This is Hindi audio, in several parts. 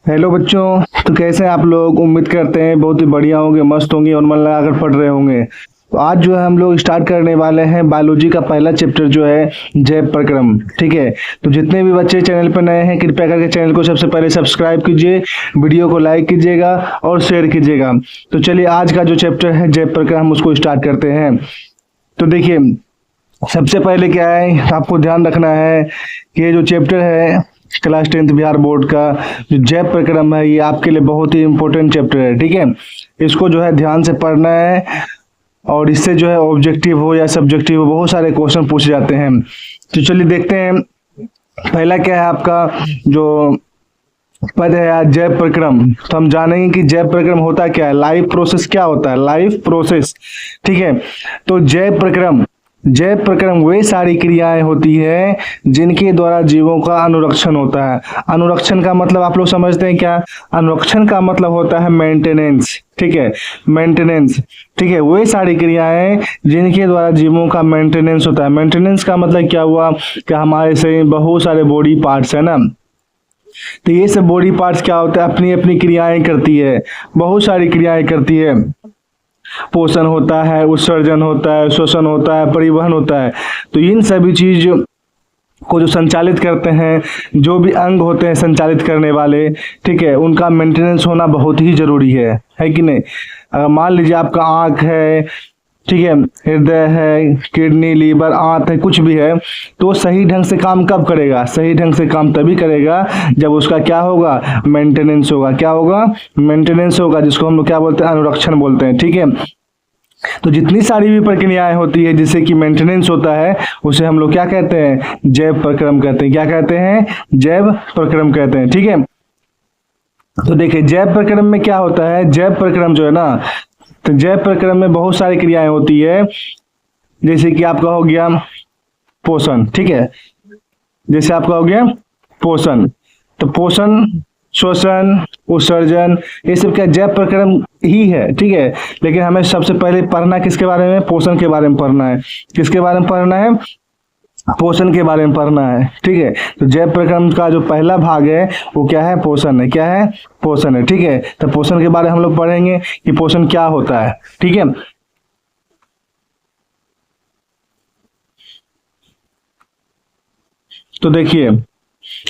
हेलो बच्चों। तो कैसे हैं आप लोग? उम्मीद करते हैं बहुत ही बढ़िया होंगे, मस्त होंगे और मन लगाकर पढ़ रहे होंगे। तो आज जो है हम लोग स्टार्ट करने वाले हैं बायोलॉजी का पहला चैप्टर जो है जैव प्रक्रम। ठीक है, तो जितने भी बच्चे चैनल पर नए हैं कृपया करके चैनल को सबसे पहले सब्सक्राइब कीजिए, वीडियो को लाइक कीजिएगा और शेयर कीजिएगा। तो चलिए आज का जो चैप्टर है जैव प्रक्रम हम उसको स्टार्ट करते हैं। तो देखिए सबसे पहले क्या है, आपको ध्यान रखना है कि ये जो चैप्टर है क्लास 10th बिहार बोर्ड का जो जैव प्रक्रम है ये आपके लिए बहुत ही इम्पोर्टेंट चैप्टर है। ठीक है, इसको जो है ध्यान से पढ़ना है और इससे जो है ऑब्जेक्टिव हो या सब्जेक्टिव हो बहुत सारे क्वेश्चन पूछे जाते हैं। तो चलिए देखते हैं पहला क्या है आपका जो पद है यार जैव प्रक्रम। तो हम जानेंगे कि जैव प्रक्रम होता क्या है, लाइफ प्रोसेस क्या होता है, लाइफ प्रोसेस। ठीक है, तो जैव प्रक्रम वे सारी क्रियाएं होती है जिनके द्वारा जीवों का अनुरक्षण होता है। अनुरक्षण का मतलब आप लोग समझते हैं क्या? अनुरक्षण का मतलब होता है मेंटेनेंस। ठीक है, मेंटेनेंस। ठीक है, वे सारी क्रियाएं जिनके द्वारा जीवों का मेंटेनेंस होता है। मेंटेनेंस का मतलब क्या हुआ कि हमारे शरीर में बहुत सारे बॉडी पार्ट्स है ना, तो ये सब बॉडी पार्ट्स क्या होता है, अपनी अपनी क्रियाएं करती है, बहुत सारी क्रियाएं करती है। पोषण होता है, उत्सर्जन होता है, श्वसन होता है, परिवहन होता है। तो इन सभी चीज को जो संचालित करते हैं, जो भी अंग होते हैं संचालित करने वाले, ठीक है, उनका मेंटेनेंस होना बहुत ही जरूरी है कि नहीं? अगर मान लीजिए आपका आँख है, ठीक है, हृदय है, किडनी, लीवर, आंत है, कुछ भी है, तो सही ढंग से काम कब करेगा? सही ढंग से काम तभी करेगा जब उसका क्या होगा, मेंटेनेंस होगा। क्या होगा? मेंटेनेंस होगा, जिसको हम लोग क्या बोलते हैं, अनुरक्षण बोलते हैं। ठीक है, तो जितनी सारी भी प्रक्रियाएं होती है जिससे कि मेंटेनेंस होता है उसे हम लोग क्या कहते हैं, जैव प्रक्रम कहते हैं। क्या कहते हैं? जैव प्रक्रम कहते हैं। ठीक है, तो देखिए जैव प्रक्रम में क्या होता है, जैव प्रक्रम जो है ना, तो जैव प्रक्रम में बहुत सारी क्रियाएं होती है। जैसे कि आपका हो गया पोषण। ठीक है, जैसे आपका हो गया पोषण, तो पोषण, श्वसन, उत्सर्जन, ये सब क्या जैव प्रक्रम ही है। ठीक है, लेकिन हमें सबसे पहले पढ़ना किसके बारे में? पोषण के बारे में पढ़ना है। किसके बारे में पढ़ना है? पोषण के बारे में पढ़ना है। ठीक है, तो जैव प्रक्रम का जो पहला भाग है वो क्या है? पोषण है। क्या है? पोषण है। ठीक है, तो पोषण के बारे में हम लोग पढ़ेंगे कि पोषण क्या होता है। ठीक है, तो देखिए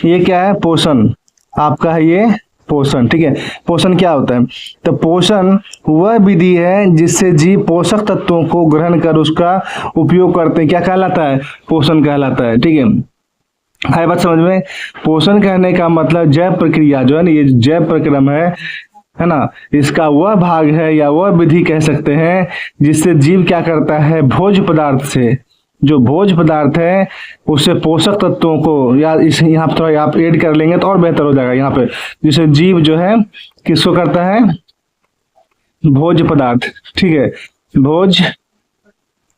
ये क्या है? पोषण आपका है, ये पोषण। ठीक है, पोषण क्या होता है? तो पोषण वह विधि है जिससे जीव पोषक तत्वों को ग्रहण कर उसका उपयोग करते हैं। क्या कहलाता है? पोषण कहलाता है। ठीक है, आए बात समझ में? पोषण कहने का मतलब जैव प्रक्रिया जो है ना, ये जैव प्रक्रम है ना, इसका वह भाग है या वह विधि कह सकते हैं जिससे जीव क्या करता है, भोज्य पदार्थ से, जो भोज्य पदार्थ है उससे पोषक तत्वों को, या इस यहाँ पर थोड़ा आप ऐड कर लेंगे तो और बेहतर हो जाएगा यहाँ पे, जिससे जीव जो है किसको करता है, भोज्य पदार्थ। ठीक है, भोज्य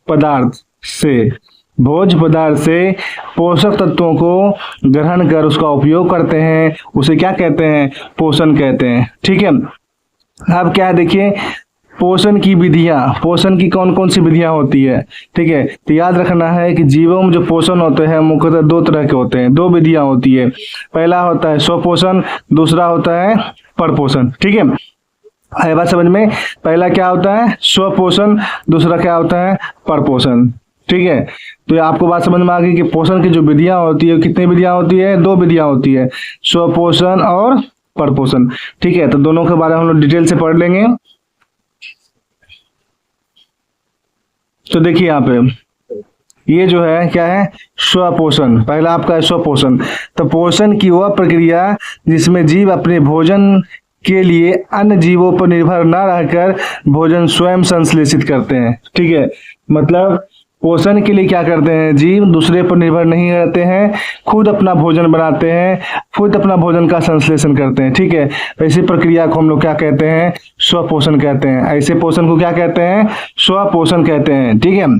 पदार्थ से, भोज्य पदार्थ से पोषक तत्वों को ग्रहण कर उसका उपयोग करते हैं, उसे क्या कहते हैं? पोषण कहते हैं। ठीक है, अब क्या है देखिए पोषण की विधियां, पोषण की कौन कौन सी विधियां होती है। ठीक है, तो याद रखना है कि जीवों में जो पोषण होते हैं मुख्यतः दो तरह के होते हैं, दो विधियां होती है। पहला होता है स्वपोषण, दूसरा होता है परपोषण। ठीक है, आए बात समझ में? पहला क्या होता है? स्वपोषण, दूसरा क्या होता है? परपोषण। ठीक है, तो ये आपको बात समझ में आ गई कि पोषण की जो विधियां होती है, कितनी विधियां होती है? दो विधियां होती है, स्वपोषण और परपोषण। ठीक है, तो दोनों के बारे में हम लोग डिटेल से पढ़ लेंगे। तो देखिए यहाँ पे ये जो है क्या है? स्वपोषण। पहला आपका है स्वपोषण। तो पोषण की वह प्रक्रिया जिसमें जीव अपने भोजन के लिए अन्य जीवों पर निर्भर न रहकर भोजन स्वयं संश्लेषित करते हैं। ठीक है, मतलब पोषण के लिए क्या करते हैं, जीव दूसरे पर निर्भर नहीं रहते हैं, खुद अपना भोजन बनाते हैं, खुद अपना भोजन का संश्लेषण करते हैं। ठीक है, ऐसी प्रक्रिया को हम लोग क्या कहते हैं? स्वपोषण कहते हैं। ऐसे पोषण को क्या कहते हैं? स्वपोषण कहते हैं। ठीक है,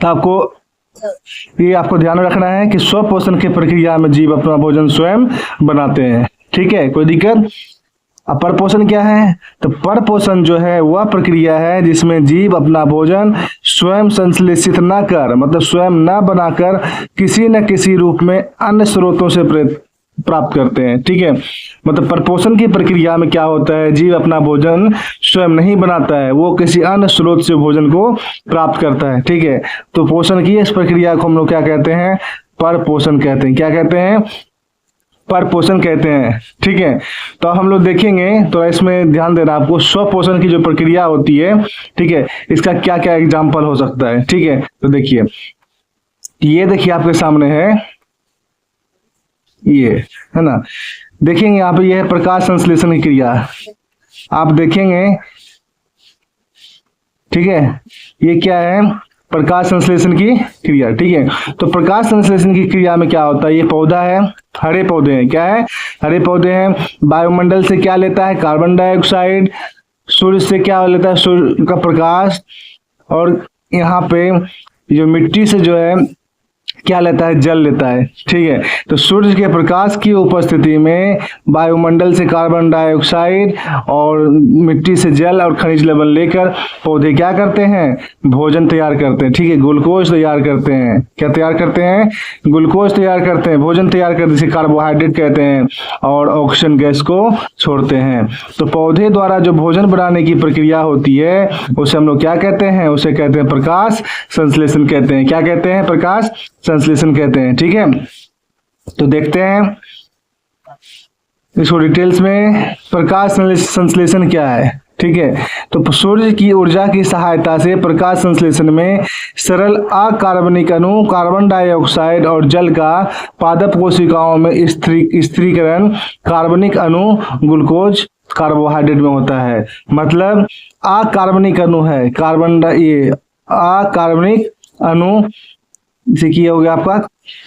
तो आपको ध्यान रखना है कि स्वपोषण की प्रक्रिया में जीव अपना भोजन स्वयं बनाते हैं। ठीक है, कोई दिक्कत? अब परपोषण क्या है? तो परपोषण जो है वह प्रक्रिया है जिसमें जीव अपना भोजन स्वयं संश्लेषित न कर, मतलब स्वयं न बनाकर किसी न किसी रूप में अन्य स्रोतों से प्राप्त करते हैं। ठीक है, मतलब परपोषण की प्रक्रिया में क्या होता है, जीव अपना भोजन स्वयं नहीं बनाता है, वो किसी अन्य स्रोत से भोजन को प्राप्त करता है। ठीक है, तो पोषण की इस प्रक्रिया को हम लोग क्या कहते हैं, परपोषण कहते हैं। क्या कहते हैं, परपोषण कहते हैं। ठीक है, तो हम लोग देखेंगे, तो इसमें ध्यान देना आपको, स्वपोषण की जो प्रक्रिया होती है, ठीक है, इसका क्या क्या एग्जाम्पल हो सकता है। ठीक है, तो देखिए, ये देखिए आपके सामने है, ये है ना, देखेंगे यहाँ पे यह है प्रकाश संश्लेषण की क्रिया, आप देखेंगे। ठीक है, ये क्या है, प्रकाश संश्लेषण की क्रिया। ठीक है, तो प्रकाश संश्लेषण की क्रिया में क्या होता है, ये पौधा है, हरे पौधे हैं, क्या है, हरे पौधे हैं, वायुमंडल से क्या लेता है, कार्बन डाइऑक्साइड, सूर्य से क्या लेता है, सूर्य का प्रकाश, और यहाँ पे जो मिट्टी से जो है क्या लेता है, जल लेता है। ठीक है, तो सूर्य के प्रकाश की उपस्थिति में वायुमंडल से कार्बन डाइऑक्साइड और मिट्टी से जल और खनिज लवण लेकर पौधे क्या करते हैं, भोजन तैयार करते हैं। ठीक है, ग्लूकोज तैयार करते हैं, क्या तैयार करते हैं, ग्लूकोज तैयार करते हैं, भोजन तैयार करते हैं, जिसे कार्बोहाइड्रेट कहते हैं, और ऑक्सीजन गैस को छोड़ते हैं। तो पौधे द्वारा जो भोजन बनाने की प्रक्रिया होती है उसे हम लोग क्या कहते हैं, उसे कहते हैं प्रकाश संश्लेषण कहते हैं। क्या कहते हैं, प्रकाश संश्लेषण कहते हैं। ठीक है, तो देखते हैं इसको डिटेल्स में, प्रकाश संश्लेषण क्या है। ठीक है, तो सूर्य की ऊर्जा की सहायता से प्रकाश संश्लेषण में सरल अकार्बनिक अणु कार्बन डाइऑक्साइड और जल का पादप कोशिकाओं में स्थिरीकरण कार्बनिक अणु ग्लूकोज कार्बोहाइड्रेट में होता है। मतलब अकार्बनिक अणु है, ये अकार्बनिक अणु जैसे कि हो गया आपका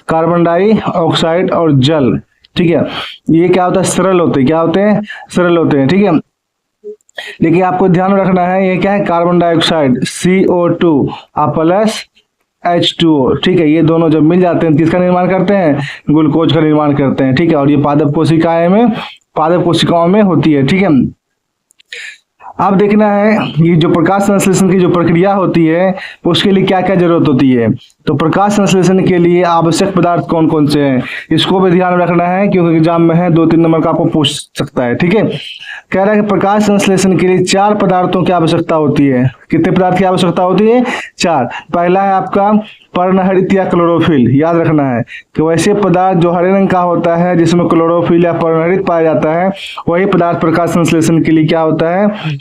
कार्बन डाइऑक्साइड और जल। ठीक है, ये क्या होता है, सरल होते हैं, क्या होते हैं, सरल होते हैं। ठीक है, लेकिन आपको ध्यान रखना है, ये क्या है, carbon dioxide CO2 plus H2O। ठीक है, ये दोनों जब मिल जाते हैं किसका निर्माण करते हैं, ग्लूकोज का निर्माण करते हैं। ठीक है, और ये पादप कोशिकाओं में होती है। ठीक है, अब देखना है ये जो प्रकाश संश्लेषण की जो प्रक्रिया होती है उसके लिए क्या क्या जरूरत होती है। तो प्रकाश संश्लेषण के लिए आवश्यक पदार्थ कौन कौन से हैं, इसको भी ध्यान रखना है, क्योंकि एग्जाम में है 2-3 नंबर का आपको पूछ सकता है। ठीक है, कह रहा है कि प्रकाश संश्लेषण के लिए 4 पदार्थों की आवश्यकता होती है। कितने पदार्थ की आवश्यकता होती है, 4। पहला है आपका पर्णहरित या क्लोरोफिल। याद रखना है कि वैसे पदार्थ जो हरे रंग का होता है जिसमें क्लोरोफिल या पर्णहरित पाया जाता है, वही पदार्थ प्रकाश संश्लेषण के लिए क्या होता है,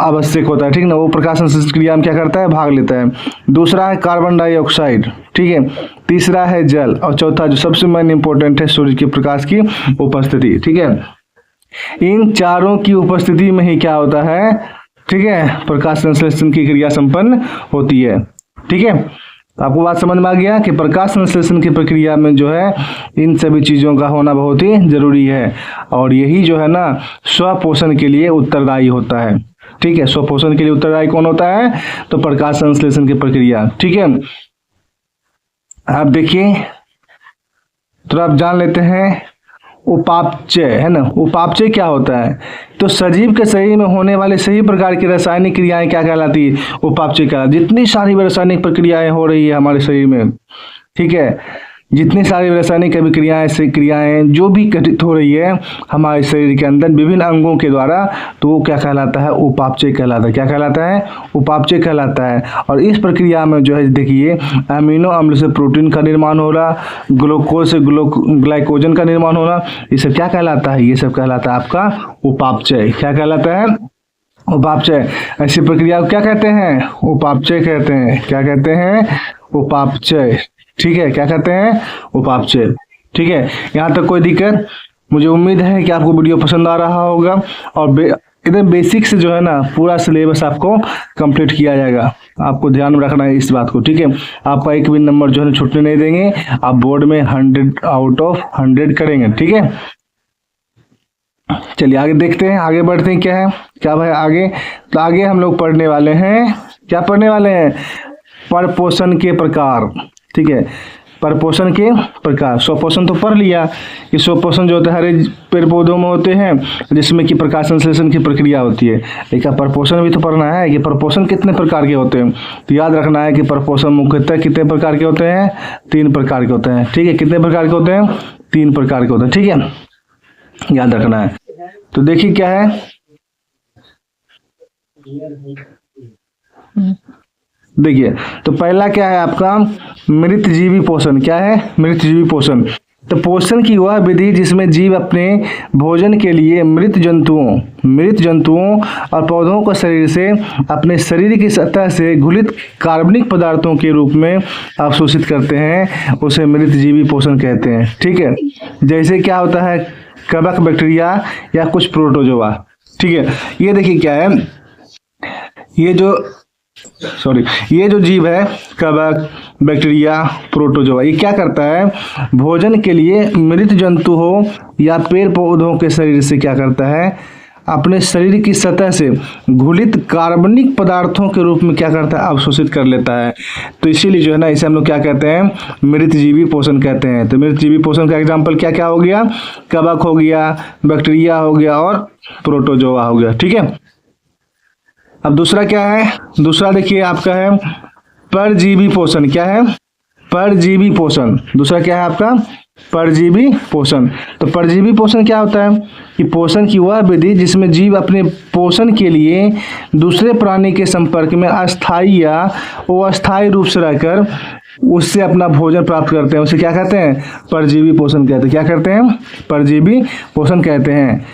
आवश्यक होता है। ठीक ना, वो प्रकाश संश्लेषण क्रिया में क्या करता है, भाग लेता है। दूसरा है कार्बन डाइऑक्साइड। ठीक है, तीसरा है जल, और चौथा जो सबसे मेन इंपॉर्टेंट है, सूर्य के प्रकाश की उपस्थिति। ठीक है, इन चारों की उपस्थिति में ही क्या होता है, ठीक है, प्रकाश संश्लेषण की क्रिया संपन्न होती है। ठीक है, आपको बात समझ में आ गया कि प्रकाश संश्लेषण की प्रक्रिया में जो है इन सभी चीज़ों का होना बहुत ही जरूरी है, और यही जो है ना स्वपोषण के लिए उत्तरदायी होता है। ठीक है, स्वपोषण के लिए उत्तरदायी कौन होता है, तो प्रकाश संश्लेषण की प्रक्रिया। ठीक है, आप देखिए, तो आप जान लेते हैं उपापचय, है ना, उपापचय क्या होता है, तो सजीव के शरीर में होने वाले सभी प्रकार की रासायनिक क्रियाएं क्या कहलाती है, उपापचय कहलाती है। जितनी सारी रासायनिक प्रक्रियाएं हो रही है हमारे शरीर में, ठीक है, जितनी सारी रासायनिक क्रियाएं जो भी घटित हो रही है हमारे शरीर के अंदर विभिन्न अंगों के द्वारा, तो वो क्या कहलाता है, उपापचय कहलाता है। क्या कहलाता है, उपापचय कहलाता है। और इस प्रक्रिया में जो है देखिए, अमीनो अम्ल से प्रोटीन का निर्माण हो रहा, ग्लूकोज से ग्लाइकोजन का निर्माण हो रहा, ये सब क्या कहलाता है, ये सब कहलाता है आपका उपापचय। क्या कहलाता है, उपापचय। ऐसी प्रक्रिया को क्या कहते हैं, उपापचय कहते हैं। क्या कहते हैं, उपापचय। ठीक है, क्या कहते हैं, उपापचय। ठीक है, यहाँ तक कोई दिक्कत, मुझे उम्मीद है कि आपको वीडियो पसंद आ रहा होगा, और एकदम बेसिक से जो है ना पूरा सिलेबस आपको कंप्लीट किया जाएगा। आपको ध्यान में रखना है इस बात को। ठीक है, आपका एक भी नंबर जो है छूटने नहीं देंगे, आप बोर्ड में 100 आउट ऑफ 100 करेंगे। ठीक है, चलिए आगे देखते हैं, आगे बढ़ते हैं। क्या है, क्या भाई आगे, तो आगे हम लोग पढ़ने वाले हैं, क्या पढ़ने वाले हैं, परपोषण के प्रकार। ठीक है, परपोषण के प्रकार। स्वपोषण तो पढ़ लिया कि स्वपोषण जो होता है हरे पेड़ पौधों में होते हैं, जिसमें कि प्रकाश संश्लेषण की प्रक्रिया होती है। लेकिन परपोषण भी तो पढ़ना है कि परपोषण कितने प्रकार के होते हैं। तो याद रखना है कि परपोषण मुख्यतः कितने प्रकार के होते हैं, 3 प्रकार के होते हैं। ठीक है, कितने प्रकार के होते हैं, 3 प्रकार के होते हैं, ठीक है, याद रखना है। तो देखिए क्या है, देखिए तो पहला क्या है आपका मृतजीवी पोषण। क्या है? मृतजीवी पोषण। तो पोषण की वह विधि जिसमें जीव अपने भोजन के लिए मृत जंतुओं और पौधों को शरीर से अपने शरीर की सतह से घुलित कार्बनिक पदार्थों के रूप में अवशोषित करते हैं, उसे मृतजीवी पोषण कहते हैं, ठीक है। जैसे क्या होता है, कवक बैक्टीरिया या कुछ प्रोटोजोआ, ठीक है। ये देखिए क्या है, ये जो जीव है कवक बैक्टीरिया प्रोटोजोआ, ये क्या करता है, भोजन के लिए मृत जंतु हो या पेड़ पौधों के शरीर से क्या करता है, अपने शरीर की सतह से घुलित कार्बनिक पदार्थों के रूप में क्या करता है, अवशोषित कर लेता है। तो इसीलिए जो है ना, इसे हम लोग क्या कहते हैं, मृतजीवी पोषण कहते हैं। तो मृतजीवी पोषण का एग्जाम्पल क्या क्या हो गया, कवक हो गया, बैक्टीरिया हो गया और प्रोटोजोआ हो गया, ठीक है। अब दूसरा क्या है, दूसरा देखिए आपका है परजीवी पोषण। क्या है? परजीवी पोषण। दूसरा क्या है आपका, परजीवी पोषण। तो परजीवी पोषण क्या होता है कि पोषण की वह विधि जिसमें जीव अपने पोषण के लिए दूसरे प्राणी के संपर्क में अस्थायी या अस्थायी रूप से रहकर उससे अपना भोजन प्राप्त करते हैं, उसे क्या कहते हैं, परजीवी पोषण कहते हैं। क्या करते हैं, परजीवी पोषण कहते हैं।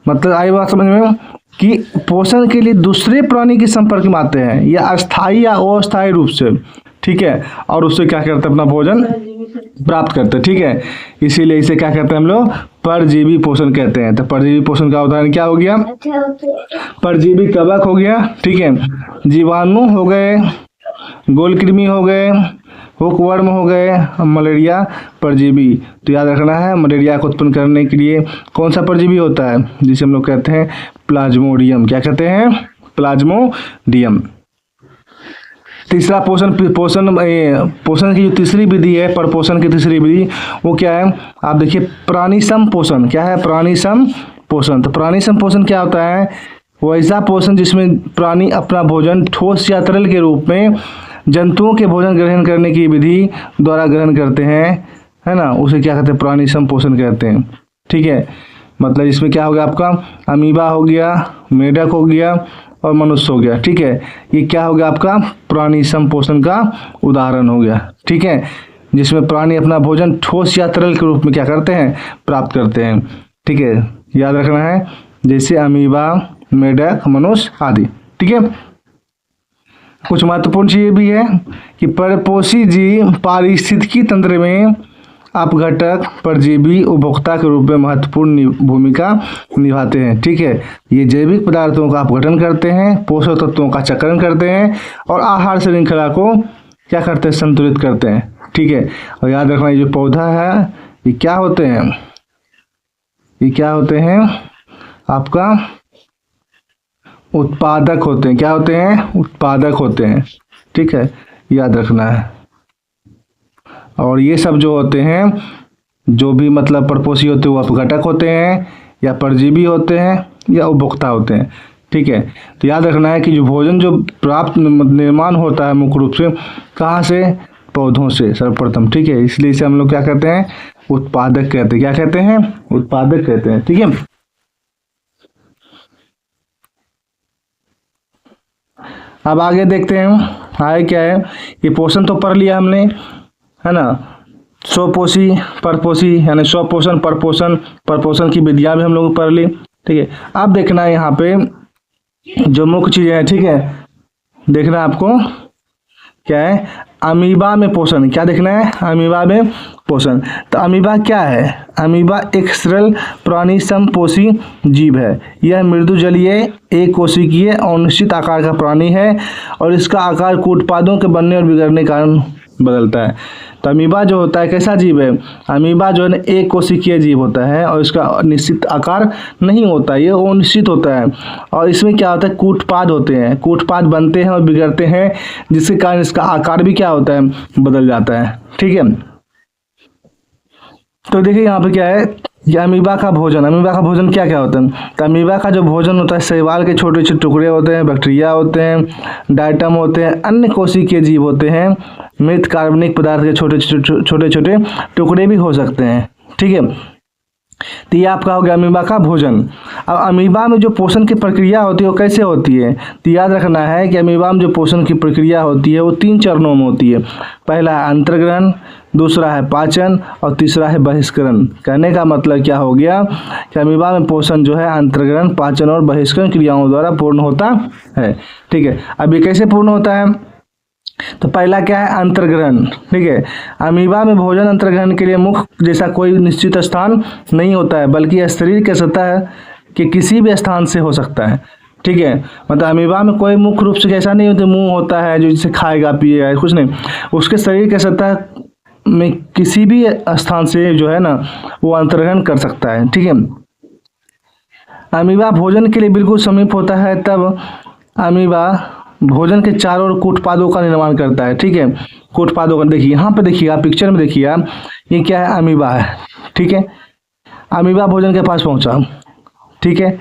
मतलब आई बात समझ में कि पोषण के लिए दूसरे प्राणी के संपर्क में आते हैं या अस्थायी या अस्थायी रूप से, ठीक है, और उससे क्या करते हैं, अपना भोजन प्राप्त करते हैं, ठीक है। इसीलिए इसे क्या कहते हैं हम लोग, परजीवी पोषण कहते हैं। तो परजीवी पोषण का उदाहरण क्या हो गया, परजीवी कवक हो गया, ठीक है, जीवाणु हो गए, गोलकृमि हो गए, हुकवर्म हो गए, मलेरिया परजीवी। तो याद रखना है, मलेरिया को उत्पन्न करने के लिए कौन सा परजीवी होता है, जिसे हम लोग कहते हैं प्लाज्मोडियम। क्या कहते हैं, प्लाज्मोडियम। तीसरा पोषण की जो तीसरी विधि है, परपोषण की तीसरी विधि, वो क्या है, आप देखिए प्राणिसम पोषण। क्या है, प्राणिसम पोषण। तो प्राणिसम पोषण क्या होता है, वैसा पोषण जिसमें प्राणी अपना भोजन ठोस या तरल के रूप में जंतुओं के भोजन ग्रहण करने की विधि द्वारा ग्रहण करते हैं, है ना, उसे क्या कहते हैं, प्राणिसम पोषण कहते हैं, ठीक है। मतलब इसमें क्या हो गया आपका, अमीबा हो गया, मेढक हो गया और मनुष्य हो गया, ठीक है। ये क्या हो गया आपका, प्राणिसम पोषण का उदाहरण हो गया, ठीक है, जिसमें प्राणी अपना भोजन ठोस या तरल के रूप में क्या करते हैं, प्राप्त करते हैं, ठीक है। याद रखना है, जैसे अमीबा, मेढक, मनुष्य आदि, ठीक है। कुछ महत्वपूर्ण चीज़ भी है कि परपोषी जीव पारिस्थितिकी तंत्र में अपघटक परजीवी उपभोक्ता के रूप में महत्वपूर्ण भूमिका निभाते हैं, ठीक है। ये जैविक पदार्थों का अपघटन करते हैं, पोषक तत्वों का चक्रण करते हैं और आहार श्रृंखला को क्या करते हैं, संतुलित करते हैं, ठीक है। और याद रखना, ये जो पौधा है ये क्या होते हैं, ये क्या होते हैं आपका, उत्पादक होते हैं। क्या होते हैं, उत्पादक होते हैं, ठीक है, याद रखना है। और ये सब जो होते हैं, जो भी मतलब परपोषी होते हैं, वो अपघटक होते हैं या परजीवी होते हैं या उपभोक्ता होते हैं, ठीक है। तो याद रखना है कि जो भोजन जो प्राप्त निर्माण होता है मुख्य रूप से कहाँ से, पौधों से सर्वप्रथम, ठीक है। इसलिए इसे हम लोग क्या कहते हैं, उत्पादक कहते हैं। क्या कहते हैं, उत्पादक कहते हैं, ठीक है। अब आगे देखते हैं, आगे क्या है, ये पोषण तो पढ़ लिया हमने, है ना, स्वपोषी परपोषी, यानी स्वपोषण परपोषण की विधियां भी हम लोग पढ़ ली, ठीक है। अब देखना है यहाँ पे जो मुख्य चीज़ें हैं, ठीक है, देखना आपको क्या है, अमीबा में पोषण। क्या देखना है, अमीबा में पोषण। तो अमीबा क्या है, अमीबा एक सरल प्राणी समपोषी जीव है। यह मृदु जलीय एक कोशिकीय और निश्चित आकार का प्राणी है और इसका आकार कूटपादों के बनने और बिगड़ने के कारण बदलता है। तो अमीबा जो होता है कैसा जीव है, अमीबा जो है ना एक कोशिकीय जीव होता है और इसका निश्चित आकार नहीं होता है, ये अनिश्चित होता है। और इसमें क्या होता है, कूटपाद होते हैं, कूटपाद बनते हैं और बिगड़ते हैं, जिसके कारण इसका आकार भी क्या होता है, बदल जाता है, ठीक है। तो देखिए यहाँ पे क्या है, ये अमीबा का भोजन। अमीबा का भोजन क्या क्या होता है, तो अमीबा का जो भोजन होता है शैवाल के छोटे छोटे टुकड़े होते हैं, बैक्टीरिया होते हैं, डायटम होते हैं, अन्य कोशिकीय जीव होते हैं, मृत कार्बनिक पदार्थ के छोटे छोटे टुकड़े भी हो सकते हैं, ठीक है। तो ये आपका हो गया अमीबा का भोजन। अब अमीबा में जो पोषण की प्रक्रिया होती है वो कैसे होती है, तो याद रखना है कि अमीबा में जो पोषण की प्रक्रिया होती है वो 3 चरणों में होती है। पहला है अंतर्ग्रहण, दूसरा है पाचन और तीसरा है बहिष्करण। कहने का मतलब क्या हो गया कि अमीबा में पोषण जो है अंतर्ग्रहण, पाचन और बहिष्करण क्रियाओं द्वारा पूर्ण होता है। ठीक है, अब ये कैसे पूर्ण होता है, तो पहला क्या है अंतर्ग्रहण। ठीक है, अमीबा में भोजन अंतर्ग्रहण के लिए मुख जैसा कोई निश्चित स्थान नहीं होता है, बल्कि यह शरीर के सतह के किसी भी स्थान से हो सकता है। ठीक है, मतलब अमीबा में कोई मुख्य रूप से ऐसा नहीं होता मुंह होता है जो जिसे खाएगा पिएगा, कुछ नहीं, उसके शरीर के सतह में किसी भी स्थान से जो है ना वो अंतर्ग्रहण कर सकता है। ठीक है, अमीबा भोजन के लिए बिल्कुल समीप होता है, तब अमीबा भोजन के चारों ओर कूटपादों का निर्माण करता है। ठीक है, कूटपादों का देखिए यहाँ पे देखिएगा, पिक्चर में देखिएगा, ये क्या है, अमीबा है। ठीक है, अमीबा भोजन के पास पहुंचा। ठीक है,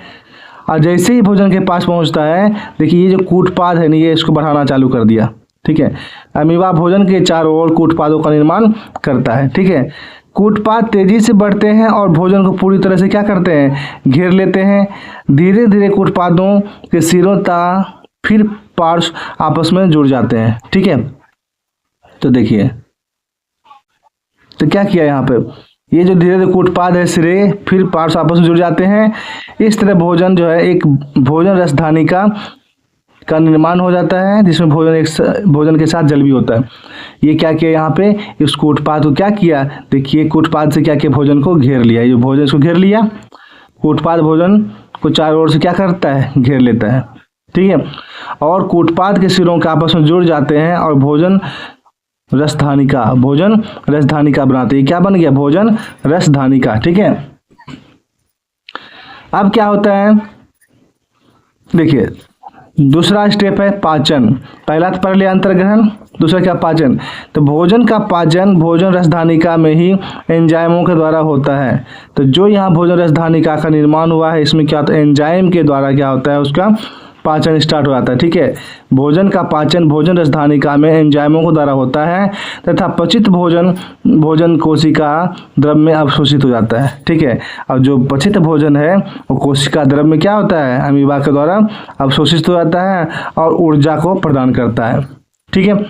और जैसे ही भोजन के पास पहुंचता है, देखिए ये जो कूटपाद है ना, ये इसको बढ़ाना चालू कर दिया। ठीक है, अमीबा भोजन के चारों ओर कूटपादों का निर्माण करता है। ठीक है, कूटपाद तेजी से बढ़ते हैं और भोजन को पूरी तरह से क्या करते हैं, घेर लेते हैं। धीरे धीरे कूटपादों के सिरों तक फिर पार्श्व आपस में जुड़ जाते हैं। ठीक है, तो देखिए तो क्या किया यहाँ पे, ये जो धीरे धीरे कूटपाद है सिरे फिर पार्श्व आपस में जुड़ जाते हैं। इस तरह भोजन जो है एक भोजन रसधानिका का निर्माण हो जाता है, जिसमें भोजन के साथ जल भी होता है। ये क्या किया यहाँ पे, इस कूटपाद को क्या किया, देखिए कूटपाद से क्या किया, भोजन को घेर लिया। ये भोजन इसको घेर लिया, कूटपाद भोजन को चारों ओर से क्या करता है, घेर लेता है। ठीक है, और कूटपाद के सिरों के आपस में जुड़ जाते हैं और भोजन रसधानिका बनाते हैं। क्या बन गया, भोजन रसधानिका। ठीक है, अब क्या होता है, देखिए दूसरा स्टेप है पाचन। पहला तो पढ़ लिया अंतर्ग्रहण, दूसरा क्या, पाचन। तो भोजन का पाचन भोजन रसधानिका में ही एंजाइमों के द्वारा होता है। तो जो यहाँ भोजन रसधानिका का निर्माण हुआ है, इसमें क्या होता है, एंजाइम के द्वारा क्या होता है, उसका पाचन स्टार्ट हो जाता है। ठीक है, भोजन का पाचन भोजन रसधानिका में एंजाइमों के द्वारा होता है तथा पचित भोजन कोशिका द्रव में अवशोषित हो जाता है। ठीक है, और जो पचित भोजन है वो कोशिका द्रव में क्या होता है, अमीबा के द्वारा अवशोषित हो जाता है और ऊर्जा को प्रदान करता है। ठीक है,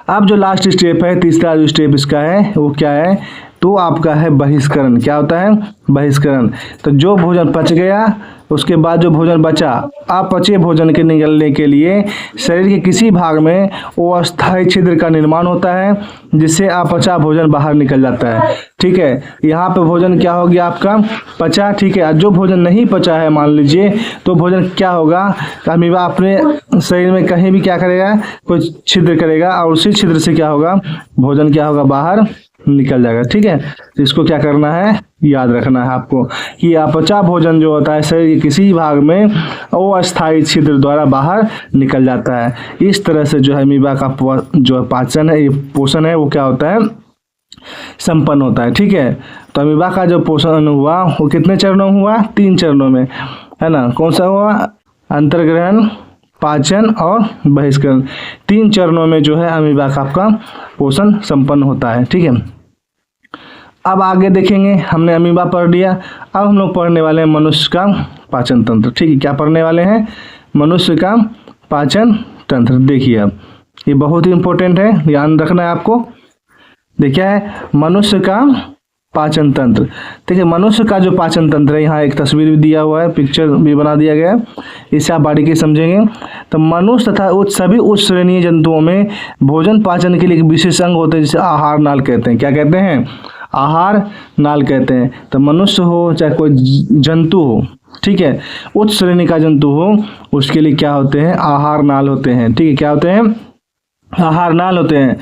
अब जो लास्ट स्टेप है, तीसरा जो स्टेप इसका है वो क्या है, तो आपका है बहिष्करण। क्या होता है, बहिष्करण। तो जो भोजन पच गया उसके बाद जो भोजन बचा, अपचे भोजन के निकलने के लिए शरीर के किसी भाग में वो अस्थायी छिद्र का निर्माण होता है, जिससे अपचा भोजन बाहर निकल जाता है। ठीक है, यहाँ पे भोजन क्या हो गया आपका, पचा। ठीक है, जो भोजन नहीं पचा है मान लीजिए, तो भोजन क्या होगा, अमीबा अपने शरीर में कहीं भी क्या करेगा, कोई छिद्र करेगा और उसी छिद्र से क्या होगा, भोजन क्या होगा, बाहर निकल जाएगा। ठीक है, तो इसको क्या करना है, याद रखना है आपको कि अपचा भोजन जो होता है शरीर के किसी भाग में वो अस्थायी छिद्र द्वारा बाहर निकल जाता है। इस तरह से जो है अमीबा का जो पाचन है, ये पोषण है, वो क्या होता है, संपन्न होता है। ठीक है, तो अमीबा का जो पोषण हुआ वो कितने चरणों में हुआ, 3 चरणों में, है ना। कौन सा हुआ, अंतर्ग्रहण, पाचन और बहिष्करण। 3 चरणों में जो है अमीबा का आपका पोषण संपन्न होता है। ठीक है, अब आगे देखेंगे, हमने अमीबा पढ़ लिया, अब हम लोग पढ़ने वाले हैं मनुष्य का पाचन तंत्र। ठीक है, क्या पढ़ने वाले हैं, मनुष्य का पाचन तंत्र। देखिए अब ये बहुत ही इंपॉर्टेंट है, ध्यान रखना है आपको। देखिए है मनुष्य का पाचन तंत्र। ठीक है, मनुष्य का जो पाचन तंत्र है, यहाँ एक तस्वीर भी दिया हुआ है, पिक्चर भी बना दिया गया है, इससे आप बारीकी समझेंगे। तो मनुष्य तथा सभी उच्च श्रेणीय जंतुओं में भोजन पाचन के लिए एक विशेष अंग होते हैं, जिसे आहार नाल कहते हैं। क्या कहते हैं, आहार नाल कहते हैं। तो मनुष्य हो चाहे कोई जंतु हो, ठीक है, उच्च श्रेणी का जंतु हो, उसके लिए क्या होते हैं, आहार नाल होते हैं। ठीक है, क्या होते हैं, आहार नाल होते हैं।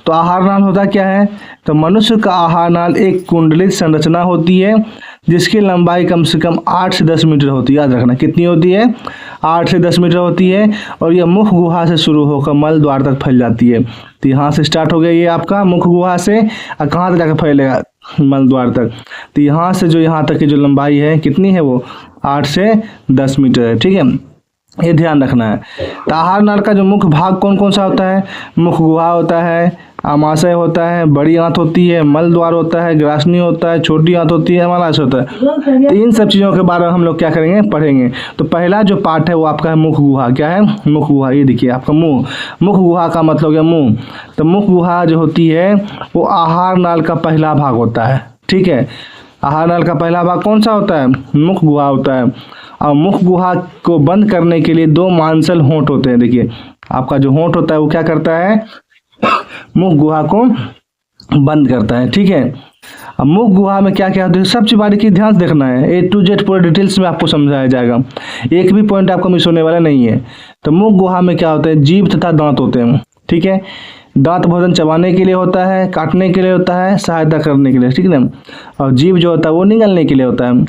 तो आहार नाल होता क्या है, तो मनुष्य का आहार नाल एक कुंडलित संरचना होती है, जिसकी लंबाई कम से कम 8 से 10 मीटर होती है। याद रखना कितनी होती है, 8 से 10 मीटर होती है। और यह मुख गुहा से शुरू होकर मल द्वार तक फैल जाती है। तो यहाँ से स्टार्ट हो गया ये आपका मुख गुहा से, और कहाँ तक जाकर फैलेगा, मल द्वार तक। तो यहाँ से जो यहाँ तक की जो लंबाई है कितनी है, वो 8 से 10 मीटर है। ठीक है, ये ध्यान रखना है। तो आहार नाल का जो मुख्य भाग कौन कौन सा होता है, मुख गुहा होता है, आमाशय होता है, बड़ी आंत होती है, मल द्वार होता है, ग्रासनी होता है, छोटी आंत होती है, मलाशय होता है। तो इन सब चीज़ों के बारे में हम लोग क्या करेंगे, पढ़ेंगे। तो पहला जो पार्ट है वो आपका है मुख गुहा। क्या है? मुख गुहा। ये देखिए आपका मुंह, मुख गुहा का मतलब है मुंह। तो मुख गुहा जो होती है वो आहार नाल का पहला भाग होता है। ठीक है, आहार नाल का पहला भाग कौन सा होता है? मुख गुहा होता है। और मुख गुहा को बंद करने के लिए दो मांसल होंठ होते हैं। देखिए आपका जो होंठ होता है वो क्या करता है, मुख गुहा को बंद करता है। ठीक है, अब मुख गुहा में क्या क्या होता है, सबसे बारीकी ध्यान से देखना है। A to Z पूरे डिटेल्स में आपको समझाया जाएगा, एक भी पॉइंट आपको मिस होने वाला नहीं है। तो मुख गुहा में क्या होता है, जीभ तथा दांत होते हैं। ठीक है, दांत भोजन चबाने के लिए होता है, काटने के लिए होता है, सहायता करने के लिए। ठीक है ना, और जीभ जो होता है वो निगलने के लिए होता है।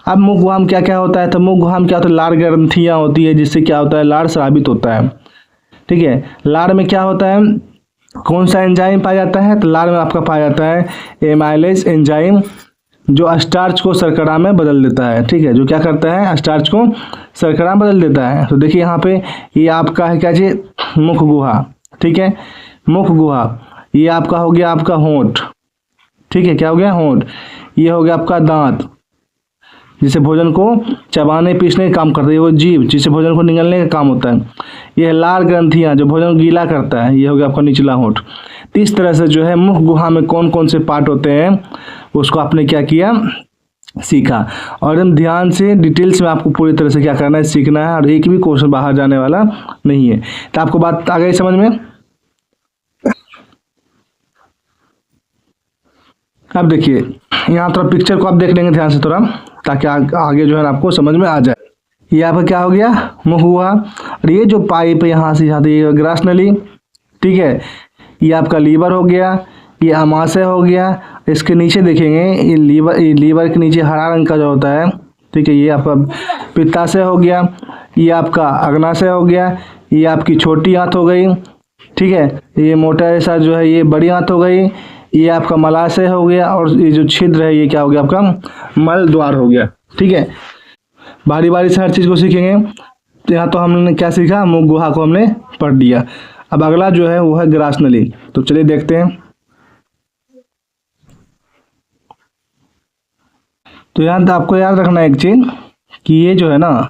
अब मुख गुहा में क्या क्या होता है, तो मुख गुहा में क्या होता है, लार ग्रंथियाँ होती है, जिससे क्या होता है, लार स्रावित होता है। ठीक है, लार में क्या होता है, कौन सा एंजाइम पाया जाता है, तो लार में आपका पाया जाता है एमाइलेज एंजाइम, जो स्टार्च को शर्करा में बदल देता है। ठीक है, जो क्या करता है, स्टार्च को शर्करा में बदल देता है। तो देखिए यहाँ पे ये आपका है क्या जी, मुख गुहा। ठीक है, मुख गुहा, ये आपका हो गया आपका होंठ। ठीक है, क्या हो गया, होंठ। ये हो गया आपका दांत, जिसे भोजन को चबाने पीसने का काम करता है। वो जीभ, जिसे भोजन को निगलने का काम होता है। यह लार ग्रंथियाँ, जो भोजन को गीला करता है। ये हो गया आपका निचला होंठ। तो इस तरह से जो है मुख गुहा में कौन कौन से पार्ट होते हैं उसको आपने क्या किया, सीखा। और एकदम ध्यान से डिटेल्स में आपको पूरी तरह से क्या करना है, सीखना है। और एक भी क्वेश्चन बाहर जाने वाला नहीं है। तो आपको बात आ गई समझ में? अब देखिए यहाँ थोड़ा पिक्चर को आप देख लेंगे ध्यान से थोड़ा, ताकि आगे जो है आपको समझ में आ जाए। ये आपका क्या हो गया, मुख हुआ। और ये जो पाइप यहाँ से यहाँ ये ग्रास नली। ठीक है, ये आपका लीवर हो गया, ये आमाशय हो गया। इसके नीचे देखेंगे ये लीवर के नीचे हरा रंग का जो होता है। ठीक है, ये आपका पित्ताशय हो गया, ये आपका अग्नाशय हो गया, ये आपकी छोटी आंत हो गई। ठीक है, ये मोटा ऐसा जो है ये बड़ी आंत हो गई, ये आपका मलाशय हो गया। और ये जो छिद्र है ये क्या हो गया, आपका मल द्वार हो गया। ठीक है, बारी बारी से हर चीज़ को सीखेंगे। तो यहाँ तो हमने क्या सीखा, मुख गुहा को हमने पढ़ लिया। अब अगला जो है वो है ग्रास नली। तो चलिए देखते हैं। तो यहाँ तो आपको याद रखना है एक चीज़, कि ये जो है ना,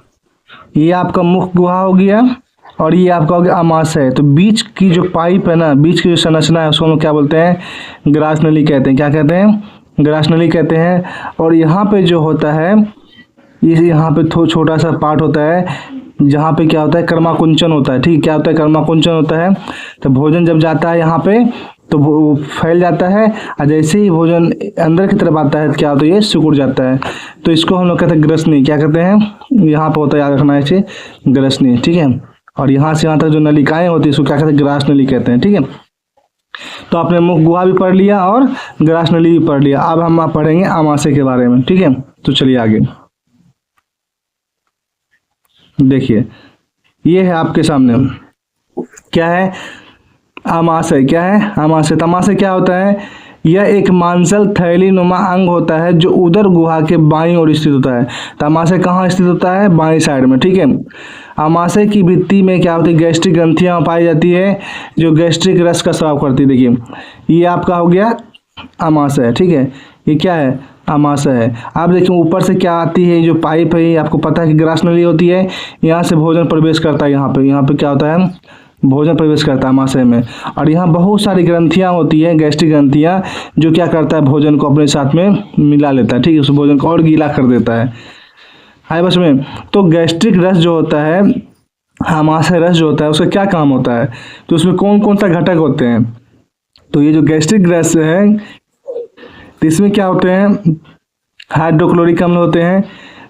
ये आपका मुख गुहा हो गया और ये आपका हो गया आमाशय। तो बीच की जो पाइप है ना, बीच की जो संरचना है उसको हम क्या बोलते हैं, ग्रास नली कहते हैं। क्या कहते हैं, ग्रास नली कहते हैं। और यहाँ पे जो होता है, ये यहाँ पे छोटा सा पार्ट होता है, जहाँ पे क्या होता है, कर्माकुंचन होता है। ठीक, क्या होता है, कर्माकुंचन होता है। तो भोजन जब जाता है यहाँ पे तो वो फैल जाता है, और जैसे ही भोजन अंदर की तरफ आता है क्या होता है, ये सिकुड़ जाता है। तो इसको हम लोग कहते हैं ग्रसनी। क्या कहते हैं, यहाँ पे होता है, याद रखना है इसे, ग्रसनी। ठीक है, और यहाँ से यहाँ तक जो नलिकाएं होती है इसको क्या कहते हैं, ग्रास नली कहते हैं। ठीक है, तो आपने मुख गुहा भी पढ़ लिया और ग्रास नली भी पढ़ लिया। अब हम पढ़ेंगे आमाशय के बारे में। ठीक है, तो चलिए आगे देखिए। ये है आपके सामने, क्या है, आमाशय। क्या है, आमाशय। आमाशय क्या होता है, यह एक मांसल थैली नुमा अंग होता है जो उदर गुहा के बाईं ओर स्थित होता है। तो आमाशय कहाँ स्थित होता है, बाईं साइड में। ठीक है, आमाशय की भित्ति में क्या होती है, गैस्ट्रिक ग्रंथियाँ पाई जाती है जो गैस्ट्रिक रस का स्राव करती है। देखिए ये आपका हो गया आमाशय। ठीक है, ये क्या है, आमाशय है। आप देखिए ऊपर से क्या आती है, जो पाइप है ये आपको पता है कि ग्रास नली होती है। यहाँ से भोजन प्रवेश करता है, यहाँ पे क्या होता है, भोजन प्रवेश करता है आमाशय में। और यहाँ बहुत सारी ग्रंथियाँ होती है, गैस्ट्रिक ग्रंथियाँ, जो क्या करता है, भोजन को अपने साथ में मिला लेता है। ठीक है, उस भोजन को और गीला कर देता है। हाय बस में। तो गैस्ट्रिक रस जो होता है, आमाशय रस जो होता है, उसका क्या काम होता है, तो उसमें कौन कौन सा घटक होते हैं। तो ये जो गैस्ट्रिक रस है, तो इसमें क्या होते हैं, हाइड्रोक्लोरिक अम्ल होते हैं,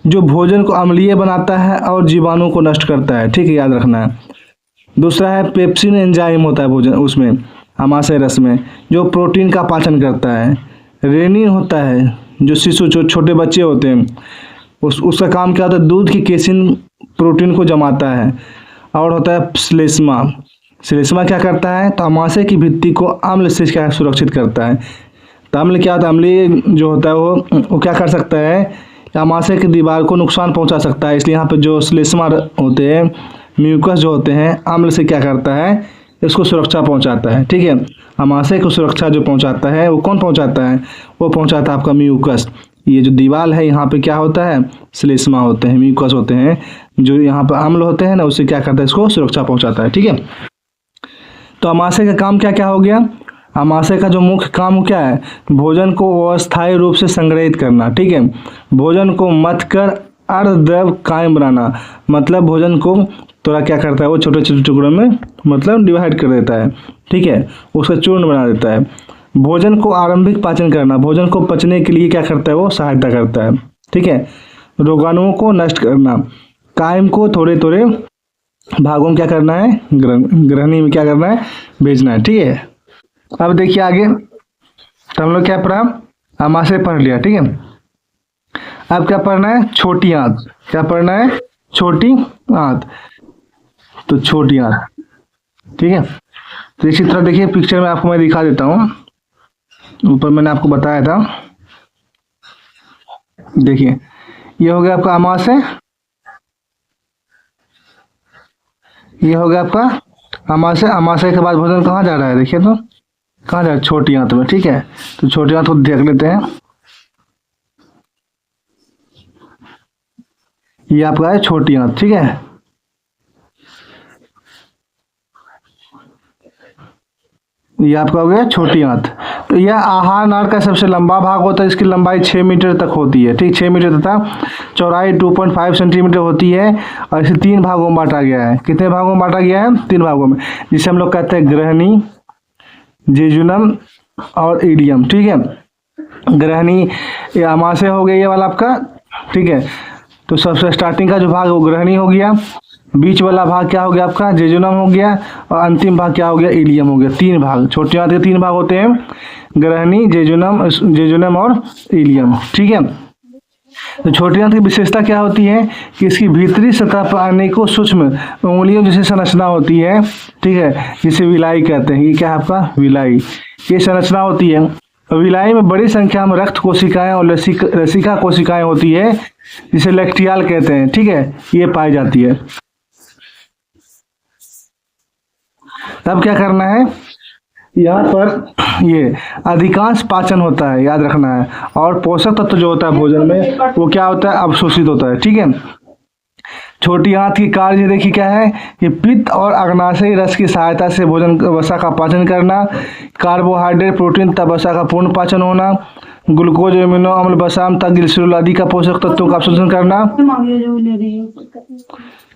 जो भोजन को अम्लीय बनाता है और जीवाणु को नष्ट करता है। ठीक है, याद रखना है। दूसरा है पेप्सिन एंजाइम होता है भोजन उसमें, आमाशय रस में, जो प्रोटीन का पाचन करता है। रेनिन होता है, जो शिशु जो छोटे बच्चे होते हैं उसका काम क्या होता है, दूध की केसिन प्रोटीन को जमाता है। और होता है श्लेष्मा। श्लेष्मा क्या करता है, तो आमाशय की भित्ति को अम्ल से क्या सुरक्षित करता है। तो अम्ल क्या होता है, अम्लीय जो होता है वो क्या कर सकता है, आमाशय की दीवार को नुकसान पहुंचा सकता है। इसलिए यहाँ पे जो श्लेष्मा होते हैं, म्यूकस जो होते हैं, अम्ल से क्या करता है, इसको सुरक्षा पहुंचाता है। ठीक है, आमाशय को सुरक्षा जो पहुंचाता है वो कौन पहुंचाता है? वो पहुंचाता है आपका म्यूकस। ये जो दीवार है यहाँ पे क्या होता है? श्लेष्मा होते हैं, म्यूकस होते हैं, जो यहाँ पर अम्ल होते हैं ना, उससे क्या करता है? इसको सुरक्षा पहुंचाता है। ठीक है, तो आमाशय का काम क्या क्या हो गया? आमाशय का जो मुख्य काम क्या है? भोजन को अस्थायी रूप से संग्रहित करना। ठीक है, भोजन को मथ कर अर्धद्रव कायम बनाना, मतलब भोजन को थोड़ा क्या करता है? वो छोटे छोटे टुकड़ों में मतलब डिवाइड कर देता है। ठीक है, उसका चूर्ण बना देता है। भोजन को आरंभिक पाचन करना, भोजन को पचने के लिए क्या करता है? वो सहायता करता है। ठीक है, रोगाणुओं को नष्ट करना, कायम को थोड़े थोड़े भागों में क्या करना है? ग्रहणी में क्या करना है? भेजना है। ठीक है, अब देखिए आगे, तो हम लोग क्या पढ़ा? आमाशय पढ़ लिया। ठीक है, अब क्या पढ़ना है? छोटी आंत। क्या पढ़ना है? छोटी आंत। तो छोटी आंत, ठीक है, तो इसी तरह देखिए पिक्चर में आपको मैं दिखा देता हूँ, ऊपर मैंने आपको बताया था। देखिए ये हो गया आपका आमाशय, ये हो गया आपका आमाशय। आमाशय के बाद भोजन कहाँ जा रहा है? देखिए तो कहाँ जा रहा है? छोटी आंत में। ठीक है, तो छोटी आंत को देख लेते हैं। ये आपका है छोटी आंत। ठीक है, ये आपका हो गया छोटी आंत। तो यह आहार नाल का सबसे लंबा भाग होता है, इसकी लंबाई 6 मीटर तक होती है। ठीक, 6 मीटर तथा चौड़ाई 2.5 सेंटीमीटर होती है, और इसे 3 भागों में बांटा गया है। कितने भागों में बांटा गया है? 3 भागों में, जिसे हम लोग कहते हैं ग्रहणी, जेजुनम और इलियम। ठीक है, ग्रहणी ये आमाशय हो गया ये वाला आपका। ठीक है, तो सबसे स्टार्टिंग का जो भाग है वो ग्रहणी हो गया, बीच वाला भाग क्या हो गया आपका? जेजुनम हो गया, और अंतिम भाग क्या हो गया? इलियम हो गया। 3 भाग, छोटी आंत के 3 भाग होते हैं, ग्रहणी, जेजुनम और इलियम। ठीक है, तो छोटी आंत की विशेषता क्या होती है कि इसकी भीतरी सतह पर अनेकों सूक्ष्म उंगलियों जैसी संरचना होती है। ठीक है, जिसे विलाई कहते हैं। ये क्या है आपका? विलाई, ये संरचना होती है। विलाई में बड़ी संख्या में रक्त कोशिकाएं और लसिका कोशिकाएं होती है, जिसे लैक्टियाल कहते हैं। ठीक है, ये पाई जाती है। तब क्या करना है? यहाँ पर ये अधिकांश पाचन होता है, याद रखना है, और पोषक तत्व जो होता है भोजन में वो क्या होता है? अवशोषित होता है। ठीक है, छोटी आंत की कार्य देखिए क्या है? ये पित्त और अग्नाशयी रस की सहायता से भोजन वसा का पाचन करना, कार्बोहाइड्रेट, प्रोटीन तथा वसा का पूर्ण पाचन होना, ग्लूकोज, एमिनो अम्ल, वसा तथा ग्लिसरॉल आदि का पोषक तत्वों का अवशोषण करना,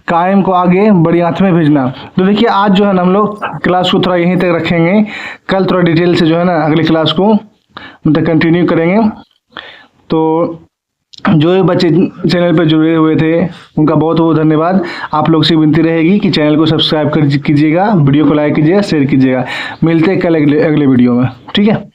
कायम को आगे बड़ी आंत में भेजना। तो देखिए आज जो है ना हम लोग क्लास को थोड़ा यहीं तक रखेंगे, कल थोड़ा डिटेल से जो है ना अगली क्लास को मतलब कंटिन्यू करेंगे। तो जो भी बच्चे चैनल पर जुड़े हुए थे उनका बहुत बहुत धन्यवाद। आप लोग से विनती रहेगी कि चैनल को सब्सक्राइब कीजिएगा, वीडियो को लाइक कीजिएगा, शेयर कीजिएगा। मिलते हैं कल अगले वीडियो में। ठीक है।